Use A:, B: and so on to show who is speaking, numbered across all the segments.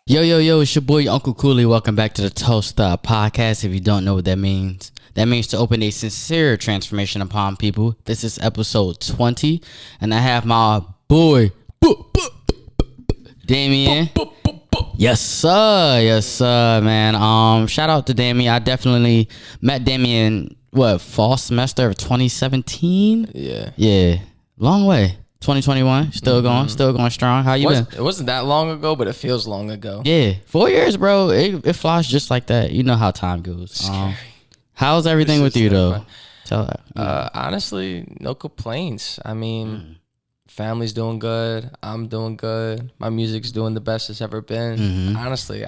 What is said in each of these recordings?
A: Yo, it's your boy Uncle Cooley. Welcome back to the Toast Up Podcast. If you don't know what that means to open a sincere transformation upon people. This is episode 20, and I have my boy Damian. Yes, sir, man. Shout out to Damian. I definitely met Damian, fall semester of 2017? Yeah. Long way. 2021, still going strong. How you been?
B: It wasn't that long ago, but it feels long ago.
A: Yeah, 4 years, bro. It flies just like that. You know how time goes. How's everything with you, though?
B: Honestly, no complaints. I mean, family's doing good. I'm doing good. My music's doing the best it's ever been. Honestly,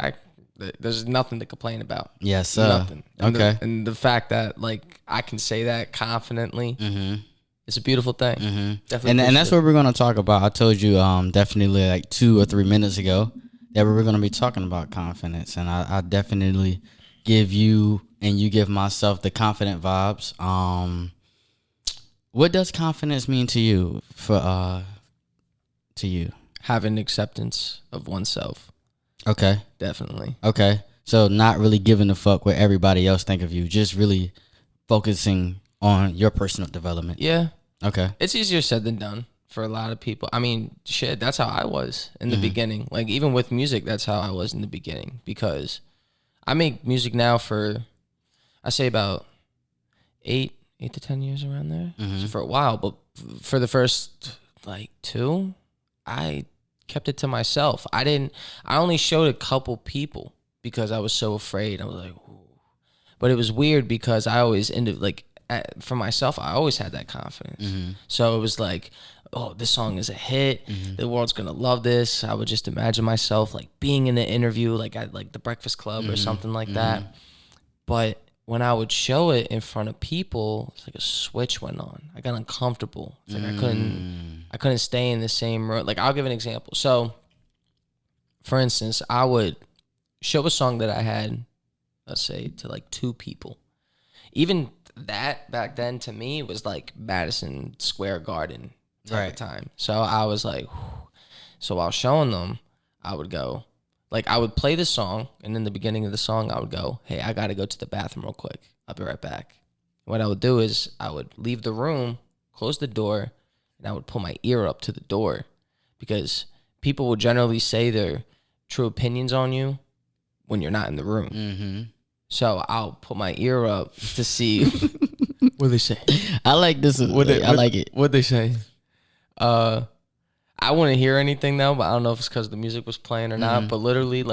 B: there's nothing to complain about.
A: Yes, sir.
B: Nothing. And
A: okay.
B: And the fact that I can say that confidently. It's a beautiful thing. Definitely.
A: And that's what we're gonna talk about. I told you definitely like 2 or 3 minutes ago that we were gonna be talking about confidence, and I definitely give you and you give myself the confident vibes. What does confidence mean to you? To you,
B: having acceptance of oneself.
A: Okay.
B: Definitely.
A: Okay. So not really giving a fuck what everybody else think of you, just really focusing on your personal development.
B: Yeah.
A: Okay.
B: It's easier said than done for a lot of people. I mean, shit, that's how I was in the beginning. Like, even with music, that's how I was in the beginning. Because I make music now for, I say about 8 to 10 years around there. So for a while. But for the first, 2, I kept it to myself. I only showed a couple people because I was so afraid. I was like, ooh. But it was weird because I always ended, for myself, I always had that confidence. So it was like, oh, this song is a hit. The world's gonna love this. I would just imagine myself being in an interview, at the Breakfast Club or something like that. But when I would show it in front of people, it's like a switch went on. I got uncomfortable. It's like I couldn't stay in the same room. I'll give an example. So, for instance, I would show a song that I had, let's say, to 2 people. Even that back then to me was like Madison Square Garden type of time. So I was like, whew. So while showing them, I would go, I would play the song, and in the beginning of the song, I would go, hey, I got to go to the bathroom real quick. I'll be right back. What I would do is I would leave the room, close the door, and I would pull my ear up to the door, because people will generally say their true opinions on you when you're not in the room. So I'll put my ear up to see what they say.
A: I like this. I like it.
B: What they say. I wouldn't hear anything though, but I don't know if it's because the music was playing or not. But literally,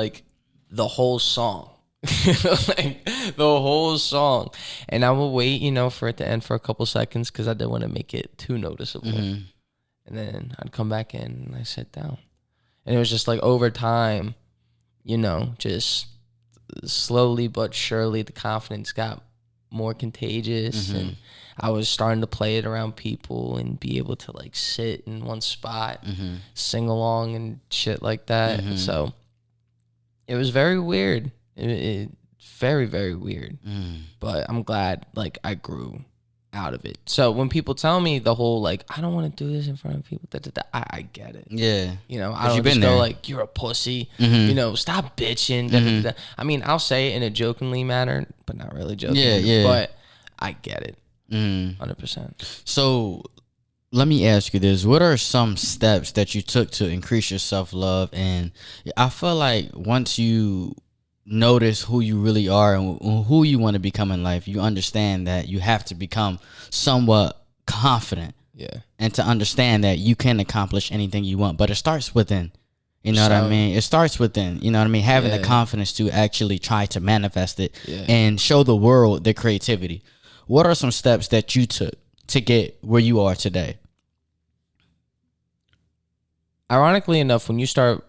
B: the whole song, the whole song, and I will wait, for it to end for a couple seconds because I didn't want to make it too noticeable. And then I'd come back in and I sit down, and it was just over time, just slowly but surely the confidence got more contagious, and I was starting to play it around people and be able to sit in one spot, sing along and shit like that. So it was very weird. It very, very weird. But I'm glad I grew out of it. So when people tell me the whole I don't want to do this in front of people, I get it.
A: Yeah.
B: I don't just go you're a pussy. Stop bitching. I mean, I'll say it in a jokingly manner, but not really jokingly.
A: Yeah.
B: But I get it. 100%.
A: So let me ask you this. What are some steps that you took to increase your self-love? And I feel like once you notice who you really are and who you want to become in life, you understand that you have to become somewhat confident.
B: Yeah.
A: And to understand that you can accomplish anything you want. But it starts within. You know what I mean? It starts within. You know what I mean? Having the confidence to actually try to manifest it and show the world the creativity. What are some steps that you took to get where you are today?
B: Ironically enough, when you start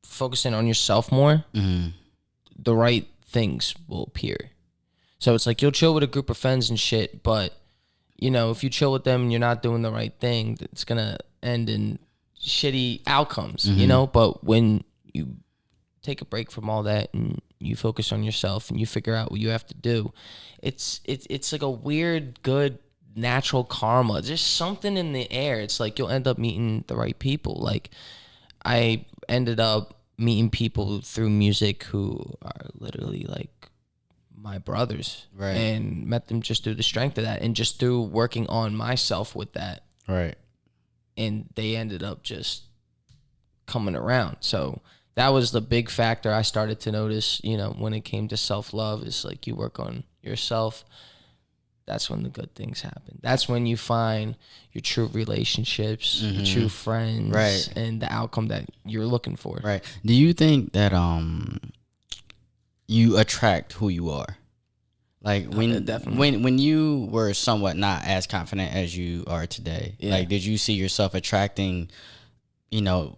B: focusing on yourself more, the right things will appear. So it's you'll chill with a group of friends and shit, but if you chill with them and you're not doing the right thing, it's gonna end in shitty outcomes. But when you take a break from all that and you focus on yourself and you figure out what you have to do, it's a weird, good, natural karma. There's something in the air. It's you'll end up meeting the right people. I ended up meeting people through music who are literally like my brothers,
A: right?
B: And met them just through the strength of that, and just through working on myself with that,
A: right?
B: And they ended up just coming around. So that was the big factor I started to notice, when it came to self-love, is like you work on yourself. That's when the good things happen. That's when you find your true relationships, your true friends,
A: right,
B: and the outcome that you're looking for.
A: Right. Do you think that you attract who you are? Like when you were somewhat not as confident as you are today, like did you see yourself attracting, the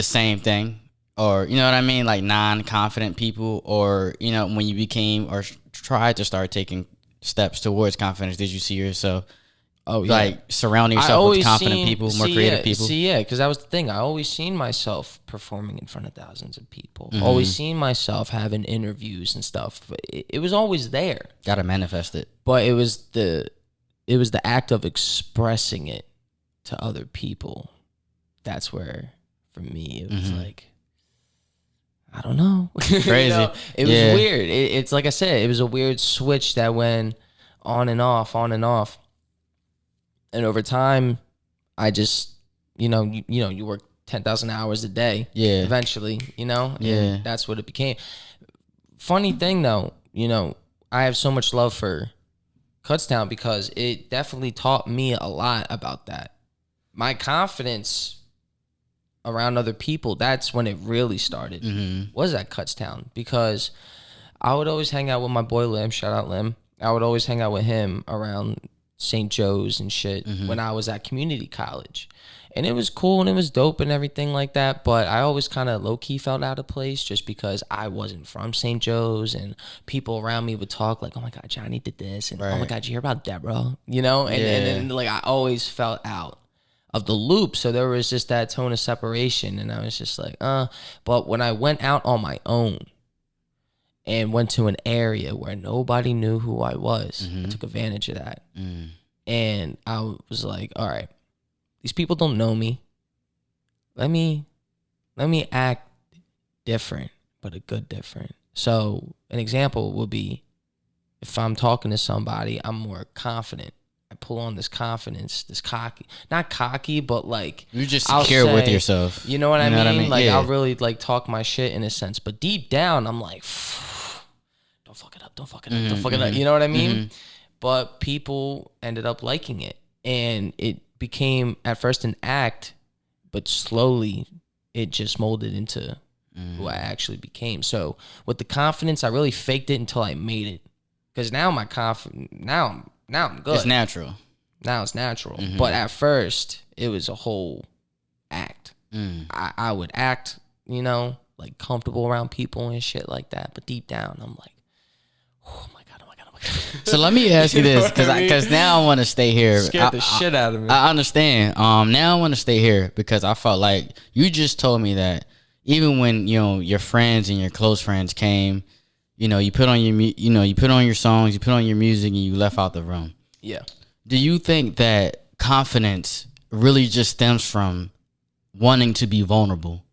A: same thing? Or, you know what I mean? Like non-confident people, or, when you became or tried to start taking steps towards confidence, did you see yourself surrounding yourself with confident people, more creative people?
B: Because that was the thing. I always seen myself performing in front of thousands of people. Always seen myself having interviews and stuff. But it was always there.
A: Gotta manifest it.
B: But it was the act of expressing it to other people. That's where, for me, it was like, I don't know.
A: Crazy.
B: It was weird. It's like I said, it was a weird switch that went on and off, on and off. And over time, I just, you work 10,000 hours a day.
A: Yeah.
B: Eventually, and that's what it became. Funny thing though, I have so much love for Kutztown because it definitely taught me a lot about that. My confidence around other people, that's when it really started, was at Kutztown, because I would always hang out with my boy Lim, shout out Lim. I would always hang out with him around St. Joe's and shit when I was at community college. And it was cool and it was dope and everything like that, but I always kind of low-key felt out of place just because I wasn't from St. Joe's, and people around me would talk like, oh my God, Johnny did this, and oh my God, you hear about Deborah, and like I always felt out of the loop. So there was just that tone of separation, and I was just like, But when I went out on my own and went to an area where nobody knew who I was, I took advantage of that. And I was like, all right, these people don't know me. Let me act different, but a good different. So an example would be, if I'm talking to somebody, I'm more confident. I pull on this confidence, this cocky, not cocky, but like
A: you're just secure with yourself.
B: You know what I mean? Like I'll really like talk my shit in a sense, but deep down I'm like, don't fuck it up, don't fuck it up, don't fuck it up. You know what I mean? But people ended up liking it, and it became at first an act, but slowly it just molded into who I actually became. So with the confidence, I really faked it until I made it, because now my confidence now I'm good.
A: It's natural.
B: Now it's natural. But at first, it was a whole act. I would act, like comfortable around people and shit like that. But deep down, I'm like, oh my God, oh my God, oh my God.
A: So let me ask you this, because now I want to stay here.
B: Scared the shit out of me.
A: I understand. Now I want to stay here because I felt like you just told me that even when, your friends and your close friends came, you put on you put on your songs, you put on your music, and you left out the room.
B: Yeah.
A: Do you think that confidence really just stems from wanting to be vulnerable?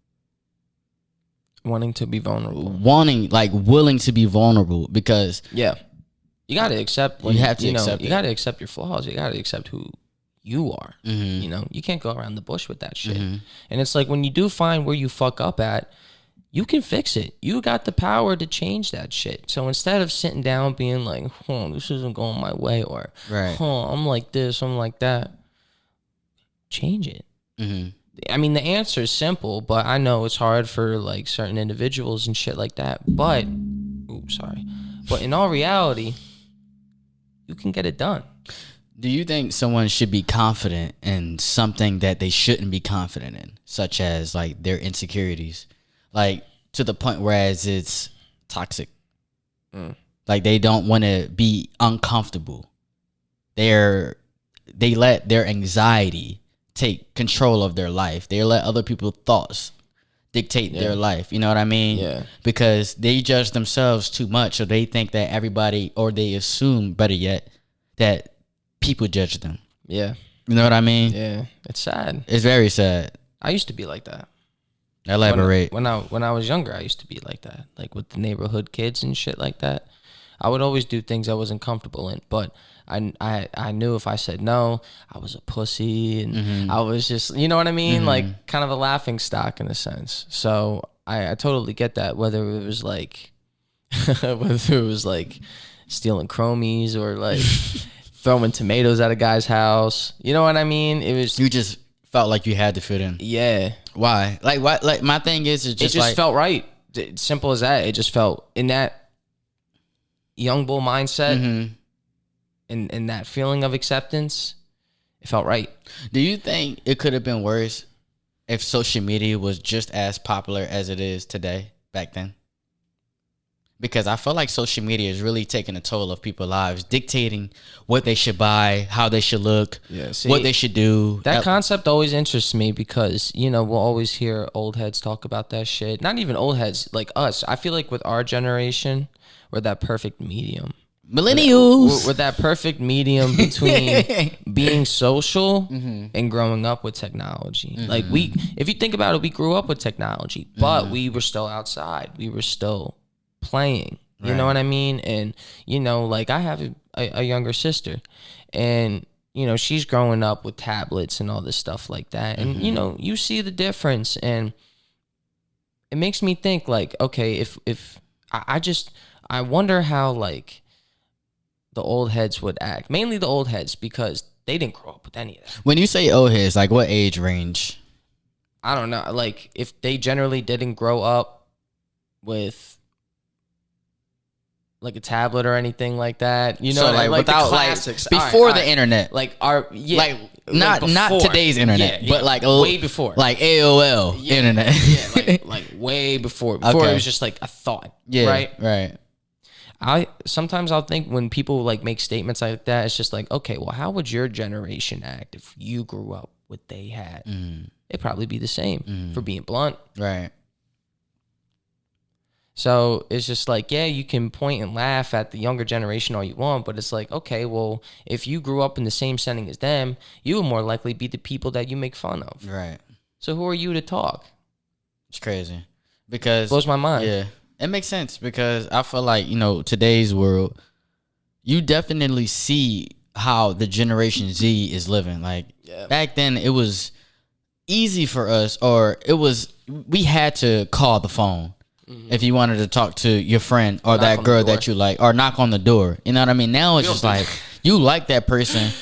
B: Wanting to be vulnerable.
A: Willing to be vulnerable, because
B: you got to accept.
A: You have to accept.
B: You got to accept your flaws. You got to accept who you are. You can't go around the bush with that shit. And it's like when you do find where you fuck up at, you can fix it. You got the power to change that shit. So instead of sitting down being like, this isn't going my way, or I'm like this, I'm like that, change it. I mean, the answer is simple, but I know it's hard for like certain individuals and shit like that. But in all reality, you can get it done.
A: Do you think someone should be confident in something that they shouldn't be confident in, such as like their insecurities? Like to the point whereas it's toxic. Like they don't want to be uncomfortable. They let their anxiety take control of their life. They let other people's thoughts dictate their life. You know what I mean?
B: Yeah.
A: Because they judge themselves too much, so they think that everybody, or they assume, better yet, that people judge them.
B: Yeah.
A: You know what I mean?
B: Yeah. It's sad.
A: It's very sad.
B: I used to be like that.
A: Elaborate.
B: When I was younger, I used to be like that, like with the neighborhood kids and shit like that. I would always do things I wasn't comfortable in, but I knew if I said no, I was a pussy, and I was just, you know what I mean, like kind of a laughing stock in a sense. So I totally get that. Whether it was like stealing chromies or like throwing tomatoes at a guy's house, you know what I mean? It was,
A: You just felt like you had to fit in.
B: yeah.
A: Why? Like what? Like my thing is,
B: It just felt right. Simple as that. It just felt in that young bull mindset and that feeling of acceptance. It felt right.
A: Do you think it could have been worse if social media was just as popular as it is today back then? Because I feel like social media is really taking a toll of people's lives, dictating what they should buy, how they should look, what they should do.
B: That concept always interests me because, you know, we'll always hear old heads talk about that shit. Not even old heads, like us. I feel like with our generation, we're that perfect medium.
A: Millennials.
B: We're that perfect medium between being social and growing up with technology. Like if you think about it, we grew up with technology, but we were still outside. We were still playing, you know what I mean? And, you know, like I have a younger sister, and, you know, she's growing up with tablets and all this stuff like that. And, you know, you see the difference, and it makes me think like, okay, if I wonder how like the old heads would act, mainly the old heads, because they didn't grow up with any of that.
A: When you say old heads, like what age range?
B: I don't know. Like if they generally didn't grow up with like a tablet or anything like that, you know,
A: so like without,
B: the classics,
A: like before the
B: right.
A: internet,
B: like our
A: like not today's internet, but like
B: way before,
A: like AOL internet,
B: like way before it was just like a thought, right. Sometimes I'll think when people like make statements like that, it's just like, okay, well, how would your generation act if you grew up what they had? It'd probably be the same, for being blunt,
A: right.
B: So it's just like, yeah, you can point and laugh at the younger generation all you want, but it's like, okay, well, if you grew up in the same setting as them, you will more likely be the people that you make fun of.
A: Right.
B: So who are you to talk?
A: It's crazy. Because
B: blows my mind.
A: Yeah. It makes sense because I feel like, you know, today's world, you definitely see how the Generation Z is living. Like back then it was easy for us, or we had to call the phone. If you wanted to talk to your friend or that girl that you like, or knock on the door, you know what I mean? Now it's just like you like that person,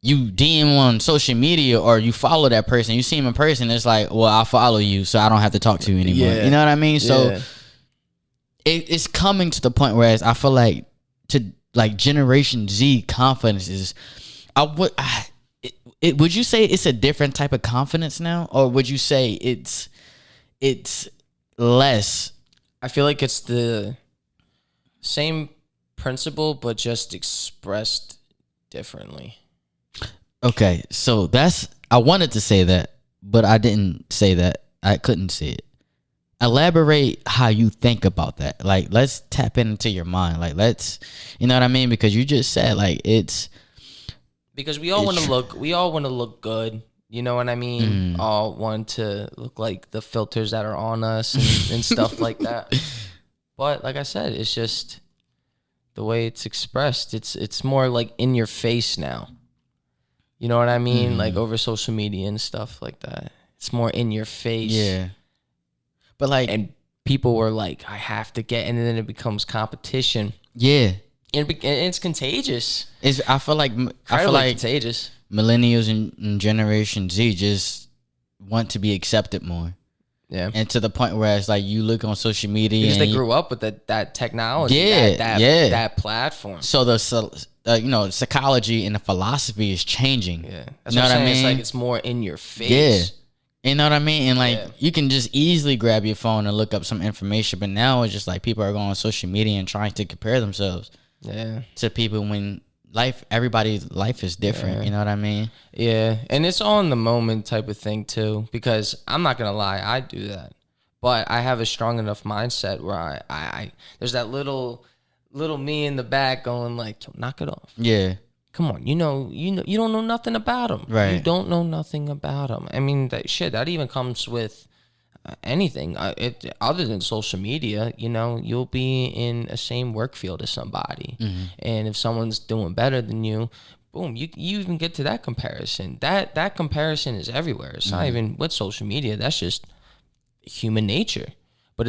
A: you DM on social media, or you follow that person, you see him in person. It's like, well, I'll follow you, so I don't have to talk to you anymore. You know what I mean? So it's coming to the point where I feel like Generation Z confidence is, would you say it's a different type of confidence now, or would you say it's less?
B: I feel like it's the same principle, but just expressed differently.
A: Okay, so I wanted to say that, but I didn't say that. I couldn't say it. Elaborate how you think about that. Like, let's tap into your mind. Like, you know what I mean? Because you just said like
B: because we all want to look good. You know what I mean? All want to look like the filters that are on us and stuff like that. But like I said, it's just the way it's expressed. It's more like in your face now. You know what I mean? Like over social media and stuff like that. It's more in your face.
A: Yeah. But like,
B: and people were like, I have to get, and then it becomes competition.
A: Yeah.
B: And it's contagious.
A: I feel like
B: contagious.
A: Millennials and Generation Z just want to be accepted more.
B: Yeah.
A: And to the point where it's like you look on social media
B: because they grew up with that technology, that platform.
A: So the psychology and the philosophy is changing.
B: Yeah. That's what I'm saying. It's like it's more in your face.
A: Yeah. You know what I mean? And like you can just easily grab your phone and look up some information, but now it's just like people are going on social media and trying to compare themselves to people when everybody's life is different. You know what I mean?
B: Yeah. And it's all in the moment type of thing too, because I'm not gonna lie, I do that, but I have a strong enough mindset where I there's that little me in the back going like, knock it off. Yeah. Come on, you don't know nothing about him.
A: Right.
B: You don't know nothing about him. I mean, that even comes with anything. Other than social media, you'll be in a same work field as somebody, and if someone's doing better than you, boom, you even get to that comparison. That comparison is everywhere. It's not even with social media. That's just human nature. But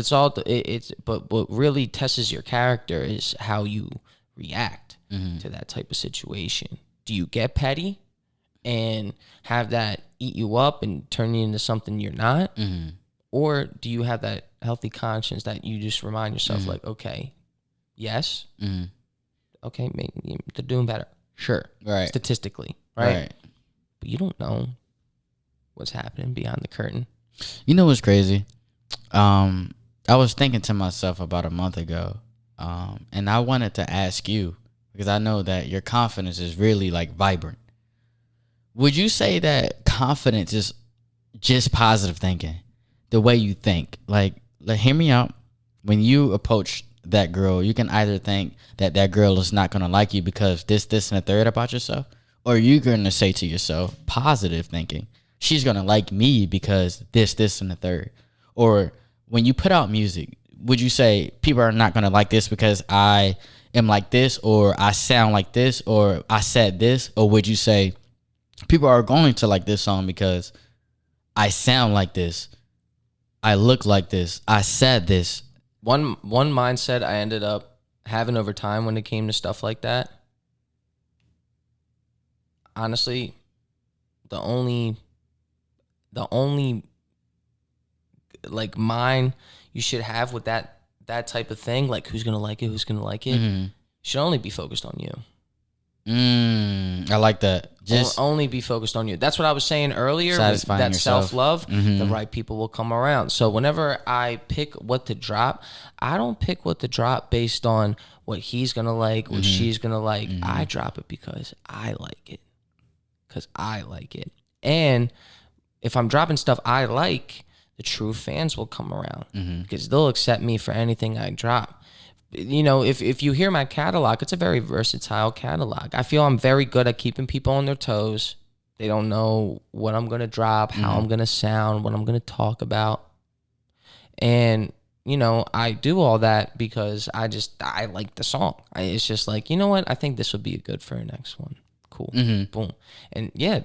B: but what really tests your character is how you react to that type of situation. Do you get petty and have that eat you up and turn you into something you're not? Or do you have that healthy conscience that you just remind yourself like, okay, yes, okay, maybe they're doing better. Sure.
A: Right.
B: Statistically. Right. But you don't know what's happening behind the curtain.
A: You know what's crazy? I was thinking to myself about a month ago, and I wanted to ask you, because I know that your confidence is really like vibrant. Would you say that confidence is just positive thinking, the way you think? Like hear me out. When you approach that girl, you can either think that that girl is not going to like you because this, and the third about yourself, or you're going to say to yourself, positive thinking, she's going to like me because this, and the third. Or when you put out music, would you say people are not going to like this because I am like this, or I sound like this, or I said this? Or would you say people are going to like this song because I sound like this, I look like this, I said this?
B: One mindset I ended up having over time when it came to stuff like that, honestly, the only like mind you should have with that type of thing, like who's gonna like it, should only be focused on you.
A: I like that. Just
B: only be focused on you. That's what I was saying earlier.
A: Satisfying
B: that
A: yourself.
B: Self-love, the right people will come around. So whenever I pick what to drop, I don't pick what to drop based on what he's gonna like, what she's gonna like. I drop it because I like it. And if I'm dropping stuff I like, the true fans will come around because they'll accept me for anything I drop. If you hear my catalog, it's a very versatile catalog. I feel I'm very good at keeping people on their toes. They don't know what I'm going to drop, how I'm going to sound, what I'm going to talk about. And, I do all that because I like the song. It's just like, you know what? I think this would be good for our next one. Cool. Boom. And yeah,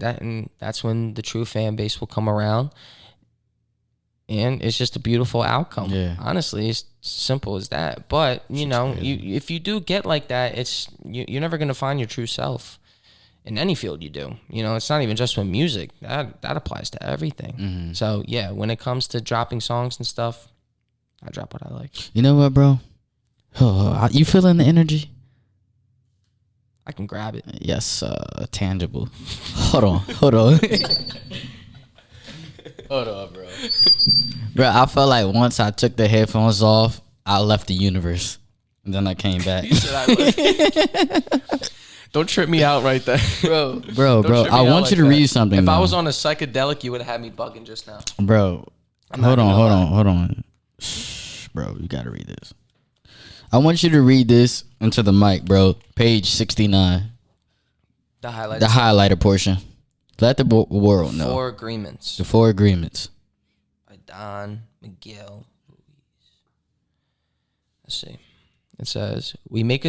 B: that's when the true fan base will come around. And it's just a beautiful outcome. Yeah. Honestly, it's simple as that. But, if you do get like that, you're never going to find your true self in any field you do. It's not even just with music. That applies to everything. So, yeah, when it comes to dropping songs and stuff, I drop what I like.
A: You know what, bro? You feeling the energy?
B: I can grab it.
A: Yes, tangible. Hold on. Hold on, bro. Bro, I felt like once I took the headphones off, I left the universe. And then I came back.
B: You said I left. Don't trip me out right there.
A: Bro. I want you to read something.
B: If I was on a psychedelic, you would have had me bugging just now.
A: Bro, hold on. Shh, bro, you got to read this. I want you to read this into the mic, bro. Page 69.
B: The
A: highlighter portion. Let the world know. The 4 agreements.
B: By Don Miguel Ruiz. Let's see. It says, we make the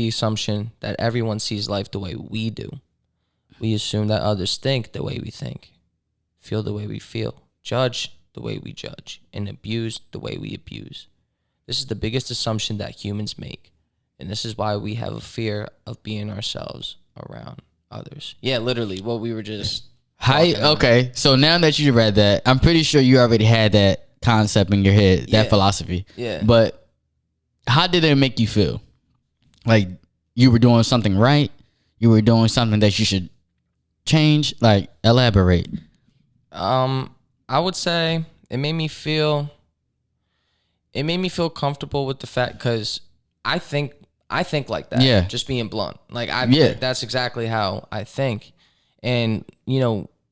B: assumption that everyone sees life the way we do. We assume that others think the way we think, feel the way we feel, judge the way we judge, and abuse the way we abuse. This is the biggest assumption that humans make, and this is why we have a fear of being ourselves around others. Yeah, literally what we were just
A: okay, so now that you read that, I'm pretty sure you already had that concept in your head, that philosophy.
B: Yeah.
A: But how did it make you feel? Like you were doing something right? You were doing something that you should change? Like, elaborate.
B: I would say it made me feel comfortable with the fact, because I think like that.
A: Yeah.
B: Just being blunt. Like that's exactly how I think. And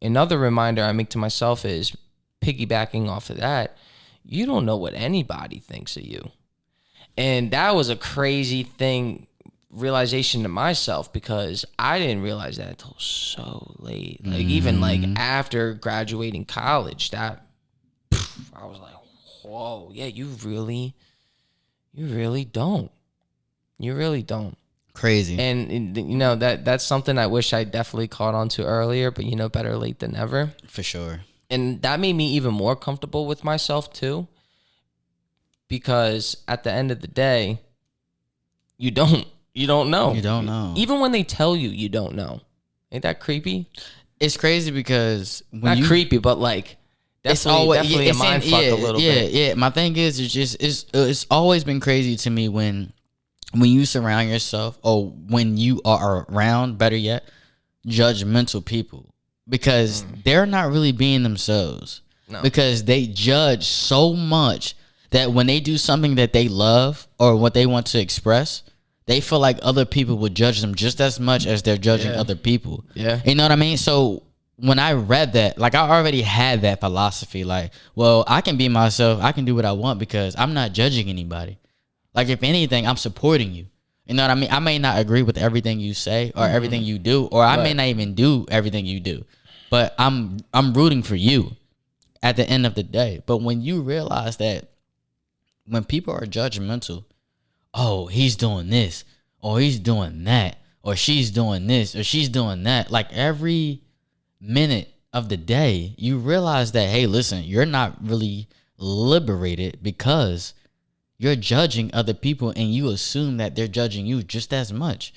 B: another reminder I make to myself is, piggybacking off of that, you don't know what anybody thinks of you. And that was a crazy realization to myself, because I didn't realize that until so late. Like even like after graduating college, that I was like, whoa, yeah, you really don't. You really don't.
A: Crazy.
B: And you know, that's something I wish I definitely caught on to earlier, but you know, better late than never.
A: For sure.
B: And that made me even more comfortable with myself too, because at the end of the day, you don't know.
A: You don't know.
B: Even when they tell you, you don't know. Ain't that creepy?
A: It's crazy because when
B: Not creepy, but like definitely a mind fuck a little bit.
A: Yeah. My thing is, it's always been crazy to me when you surround yourself, or when you are around, better yet, judgmental people, because they're not really being themselves.
B: No.
A: Because they judge so much that when they do something that they love or what they want to express, they feel like other people would judge them just as much as they're judging other people.
B: Yeah.
A: You know what I mean? So when I read that, like, I already had that philosophy, like, well, I can be myself, I can do what I want because I'm not judging anybody. Like, if anything, I'm supporting you. You know what I mean? I may not agree with everything you say or everything you do, or I may not even do everything you do, but I'm rooting for you at the end of the day. But when you realize that when people are judgmental, oh, he's doing this, or he's doing that, or she's doing this, or she's doing that, like every minute of the day, you realize that, hey, listen, you're not really liberated because you're judging other people and you assume that they're judging you just as much.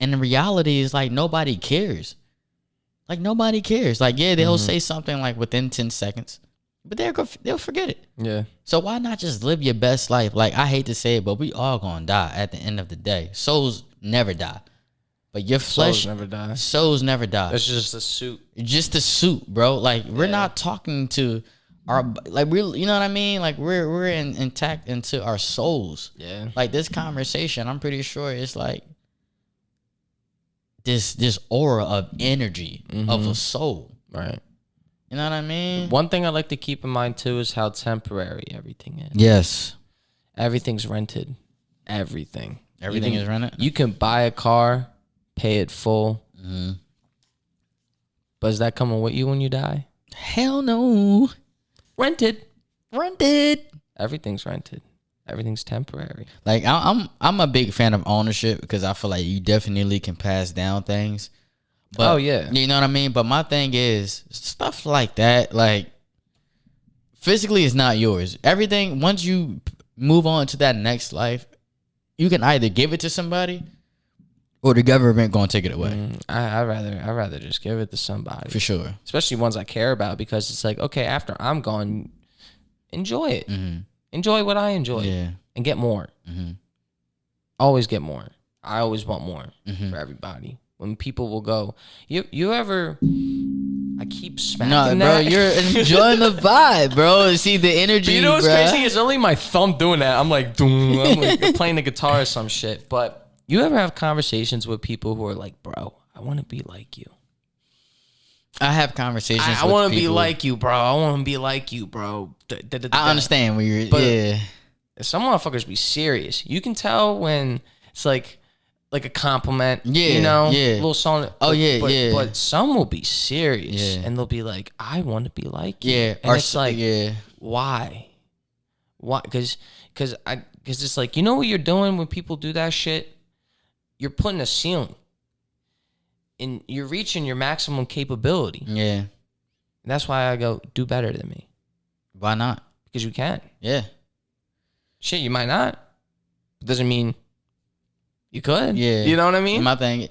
A: And the reality is, like, nobody cares. Like, nobody cares. Like, yeah, they'll say something like within 10 seconds, but they'll forget it.
B: Yeah.
A: So why not just live your best life? Like, I hate to say it, but we all gonna die at the end of the day. Souls never die. But your flesh,
B: Souls never die.
A: Souls never die.
B: That's just a suit.
A: Just a suit, bro. Like, we're not talking to our, like, we're, you know what I mean? Like, we're intact into our souls.
B: Yeah.
A: Like, this conversation, I'm pretty sure it's like this aura of energy of a soul.
B: Right.
A: You know what I mean?
B: One thing I like to keep in mind too is how temporary everything is.
A: Yes.
B: Everything's rented. Everything
A: Is rented.
B: You can buy a car, pay it full. But is that coming with you when you die?
A: Hell no.
B: Rented.
A: Rented.
B: Everything's rented. Everything's temporary.
A: Like, I'm a big fan of ownership because I feel like you definitely can pass down things. But, you know what I mean? But my thing is, stuff like that, like, physically is not yours. Everything, once you move on to that next life, you can either give it to somebody or the government gonna take it away.
B: I'd rather just give it to somebody.
A: For sure.
B: Especially ones I care about, because it's like, okay, after I'm gone, enjoy it. Enjoy what I enjoy.
A: Yeah.
B: And get more. Always get more. I always want more for everybody. When people will go, you ever, I keep smacking
A: bro,
B: that.
A: you're enjoying the vibe, bro. See the energy,
B: But you know what's
A: bro.
B: crazy? It's only my thumb doing that. I'm like, doom. I'm like playing the guitar or some shit. But you ever have conversations with people who are like, bro, I want to be like you.
A: I have conversations with
B: I want to be
A: people.
B: like you, bro. I want to be like you, bro.
A: I understand where you're,
B: Some motherfuckers be serious. You can tell when it's like a compliment,
A: a
B: little song. But some will be serious,
A: Yeah.
B: and they'll be like, "I want to be like you."
A: Yeah,
B: and it's like, why? Because it's like, you know what you're doing when people do that shit. You're putting a ceiling, and you're reaching your maximum capability.
A: Yeah,
B: And that's why I go, do better than me.
A: why not?
B: Because you can.
A: Yeah,
B: Shit, you might not. Doesn't mean you could.
A: Yeah,
B: You know what I mean?
A: My thing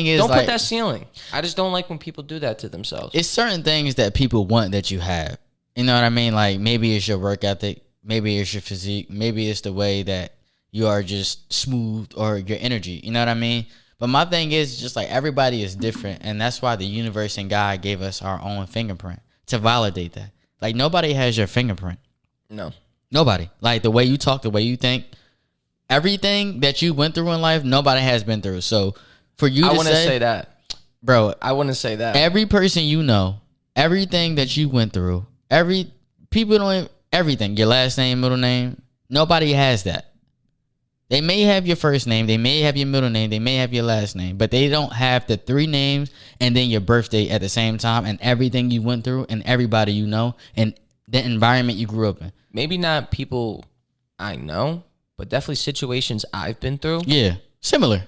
A: is,
B: don't
A: like,
B: put that ceiling. I just don't like when people do that to themselves.
A: it's certain things that people want that you have. You know what I mean? Like, maybe it's your work ethic, maybe it's your physique, maybe it's the way that you are just smooth, or your energy. You know what I mean? But my thing is just like, everybody is different, and that's why the universe and God gave us our own fingerprint to validate that. Like, nobody has your fingerprint.
B: No.
A: Nobody. Like, the way you talk, the way you think, everything that you went through in life, nobody has been through. So for you
B: I
A: to
B: wouldn't say that.
A: bro,
B: I wouldn't say that.
A: every person you know, everything that you went through, people don't, everything, your last name, middle name, nobody has that. They may have your first name, they may have your middle name, they may have your last name, but they don't have the 3 names and then your birthday at the same time, and everything you went through and everybody you know, and the environment you grew up in.
B: Maybe not people I know, but definitely situations I've been through.
A: Yeah, similar.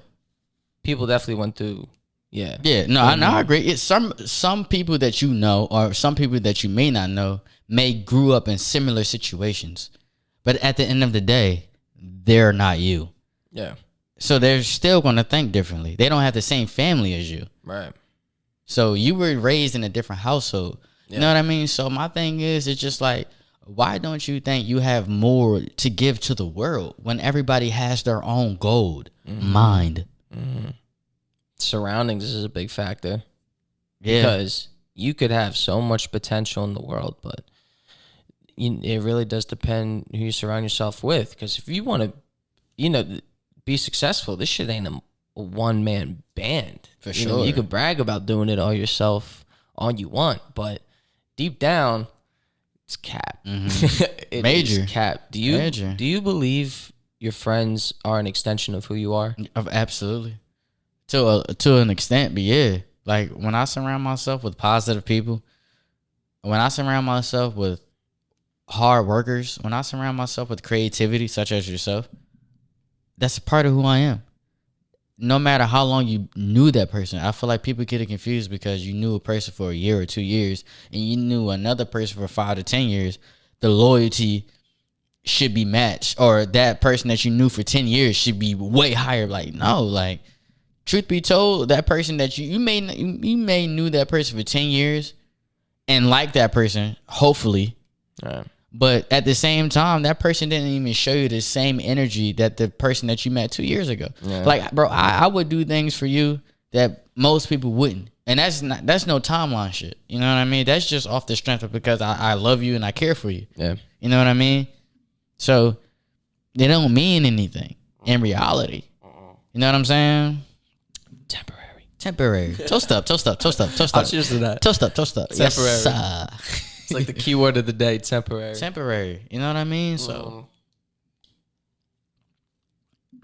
B: People definitely went through. Yeah.
A: Yeah, no, I agree. It's some people that you know, or some people that you may not know, may grew up in similar situations, but at the end of the day, they're not you.
B: Yeah.
A: So they're still going to think differently. They don't have the same family as you.
B: Right.
A: So you were raised in a different household. You know what I mean? So my thing is, it's just like, why don't you think you have more to give to the world when everybody has their own gold mind?
B: Mm-hmm. Surroundings is a big factor.
A: Yeah.
B: Because you could have so much potential in the world, but it really does depend who you surround yourself with. Because if you want to, be successful, this shit ain't a one-man band.
A: For sure.
B: You could brag about doing it all yourself all you want, but deep down, it's cap. It
A: Major.
B: is cap. Do you believe your friends are an extension of who you are?
A: Absolutely. To an extent, but yeah. Like, when I surround myself with positive people, when I surround myself with hard workers, when I surround myself with creativity, such as yourself, that's a part of who I am. No matter how long you knew that person, I feel like people get it confused because you knew a person for a year or 2 years and you knew another person for 5 to 10 years. The loyalty should be matched, or that person that you knew for 10 years should be way higher. Like, no, like, truth be told, that person that you may knew that person for 10 years and like that person, hopefully.
B: Right.
A: But at the same time, that person didn't even show you the same energy that the person that you met 2 years ago. Yeah. Like, bro, I would do things for you that most people wouldn't. And that's no timeline shit. You know what I mean? That's just off the strength of because I love you and I care for you.
B: Yeah.
A: You know what I mean? So they don't mean anything in reality. You know what I'm saying? Temporary. Toast up.
B: I'll cheers to that.
A: Toast up.
B: Temporary.
A: Yes,
B: it's like the key word of the day, temporary.
A: You know what I mean? So,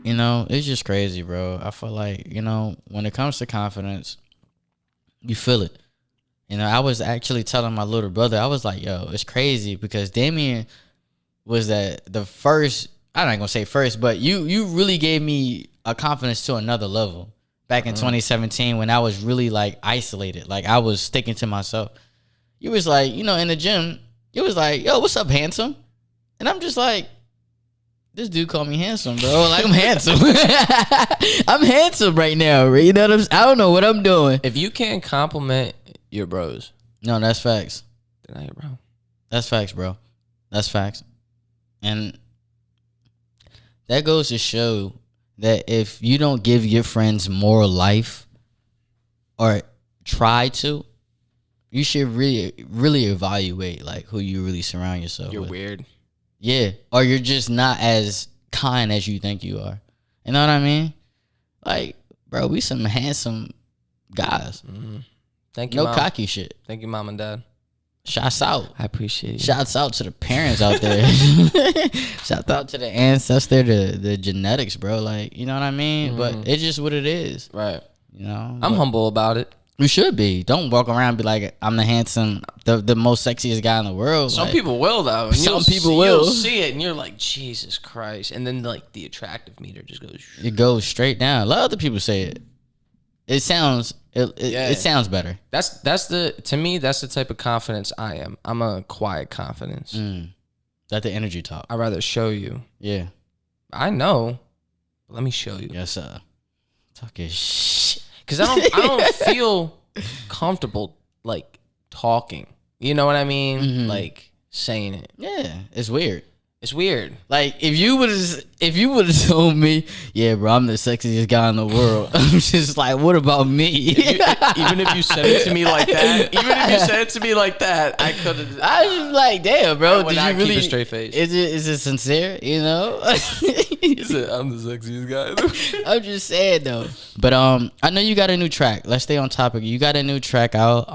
A: it's just crazy, bro. I feel like, when it comes to confidence, you feel it. I was actually telling my little brother, I was like, yo, it's crazy because Damian was the first, I'm not going to say first, but you really gave me a confidence to another level. Back in 2017 when I was really like isolated, like I was sticking to myself. You was like, in the gym, you was like, yo, what's up, handsome? And I'm just like, this dude called me handsome, bro. Like, I'm handsome. I'm handsome right now, right? You know what I'm saying? I don't know what I'm doing.
B: If you can't compliment your bros.
A: No, that's facts.
B: Then I ain't bro.
A: That's facts, bro. That's facts. And that goes to show that if you don't give your friends more life or try to, you should really, really evaluate like who you really surround yourself with.
B: You're weird.
A: Yeah. Or you're just not as kind as you think you are. You know what I mean? Like, bro, we some handsome guys.
B: Mm-hmm. Thank you,
A: No
B: Mom.
A: cocky shit.
B: Thank you, Mom and Dad.
A: Shouts out.
B: I appreciate it.
A: Shouts out to the parents out there. Shouts out to the ancestor, the genetics, bro. Like, you know what I mean? But it's just what it is.
B: Right.
A: I'm
B: humble about it.
A: You should be. Don't walk around and be like, I'm the handsome, the most sexiest guy in the world.
B: Some
A: like,
B: people will, though. And
A: some people will.
B: You'll see it, and you're like, Jesus Christ. And then, like, the attractive meter just goes.
A: It goes straight down. A lot of other people say it. It sounds better.
B: To me, that's the type of confidence I am. I'm a quiet confidence.
A: That's the energy talk.
B: I'd rather show you.
A: Yeah.
B: I know. But let me show you.
A: Yes, sir. Talking shit.
B: Because I don't feel comfortable, like, talking. You know what I mean?
A: Mm-hmm.
B: Like, saying it.
A: Yeah. It's weird.
B: It's weird.
A: Like, if you would have told me, yeah, bro, I'm the sexiest guy in the world, I'm just like, what about me?
B: Even if you said it to me like that, I could have.
A: I was just like, damn, bro, did you really
B: keep a straight face?
A: Is it sincere? You know?
B: He said, I'm the sexiest guy.
A: I'm just saying though. But I know you got a new track. Let's stay on topic. You got a new track out.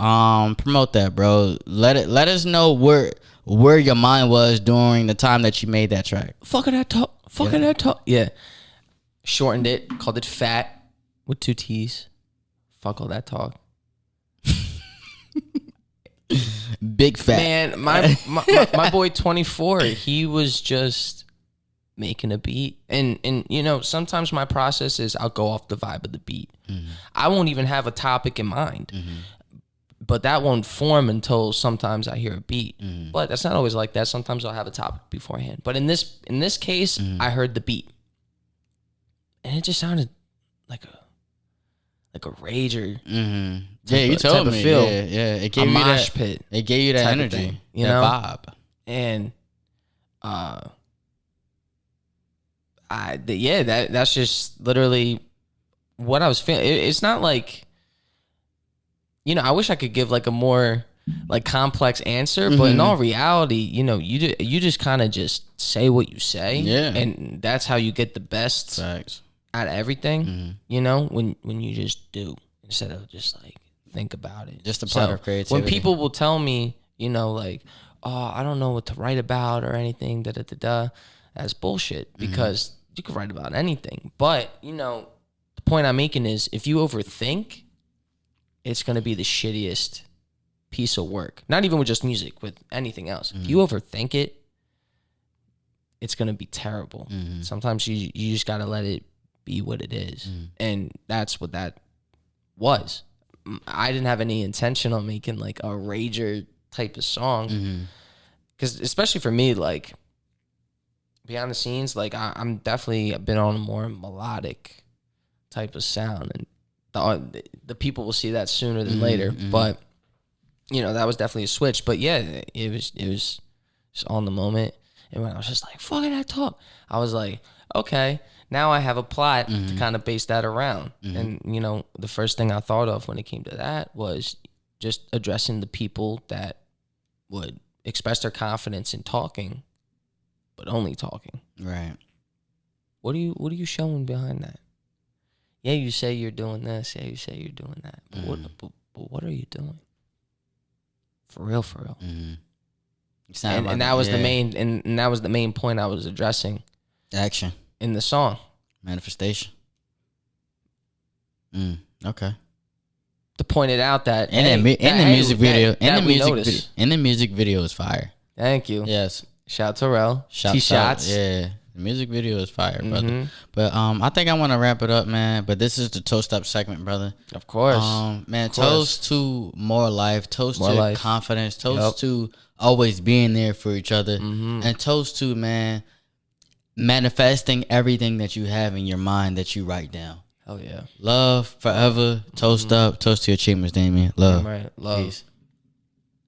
A: Promote that, bro. Let us know where your mind was during the time that you made that track.
B: Fuck that talk. Yeah. Shortened it, called it Fat with 2 T's. Fuck all that talk.
A: Big fat.
B: Man, my boy 24, he was just making a beat. And you know, sometimes my process is I'll go off the vibe of the beat. I won't even have a topic in mind. But that won't form until sometimes I hear a beat. But that's not always like that. Sometimes I'll have a topic beforehand. But in this case, I heard the beat. And it just sounded like a rager.
A: Yeah, you told me.
B: Feel.
A: Yeah. It gave
B: a
A: you
B: mosh
A: that
B: pit.
A: It gave you that energy,
B: thing, you
A: that
B: know?
A: vibe.
B: And that's just literally what I was feeling. It's not like, you know, I wish I could give like a more like complex answer, but in all reality, you know, you just kind of just say what you say, and that's how you get the best
A: Facts
B: out of everything. You know, when you just do instead of just like think about it.
A: Just a part of creativity.
B: When people will tell me, you know, like, oh, I don't know what to write about or anything, that's bullshit, because you can write about anything. But, you know, the point I'm making is if you overthink, it's going to be the shittiest piece of work. Not even with just music, with anything else. If you overthink it, it's going to be terrible. Sometimes you just got to let it be what it is. And that's what that was. I didn't have any intention on making like a rager type of song. Because especially for me, like, behind the scenes, like I'm definitely been on a more melodic type of sound, and the people will see that sooner than later. But you know, that was definitely a switch. But yeah, it was just on the moment. And when I was just like, fuck it, I talk, I was like, okay, now I have a plot to kind of base that around. And you know, the first thing I thought of when it came to that was just addressing the people that would express their confidence in talking, but only talking.
A: Right.
B: What are you showing behind that? Yeah, you say you're doing this. Yeah, you say you're doing that. But what are you doing? For real. And that was the main and that was the main point I was addressing.
A: Action
B: in the song.
A: Manifestation. Okay.
B: To point it out that
A: the music video is fire.
B: Thank you.
A: Yes.
B: Shout to Rel.
A: Shots. Yeah. The music video is fire, brother. But I think I want to wrap it up, man. But this is the toast up segment, brother.
B: Of course.
A: Man, toast to more life. Toast to confidence. Toast to always being there for each other. And toast to, man, manifesting everything that you have in your mind that you write down.
B: Oh yeah.
A: Love forever. Toast up. Toast to your achievements, Damian. Love.
B: Right. Love. Peace.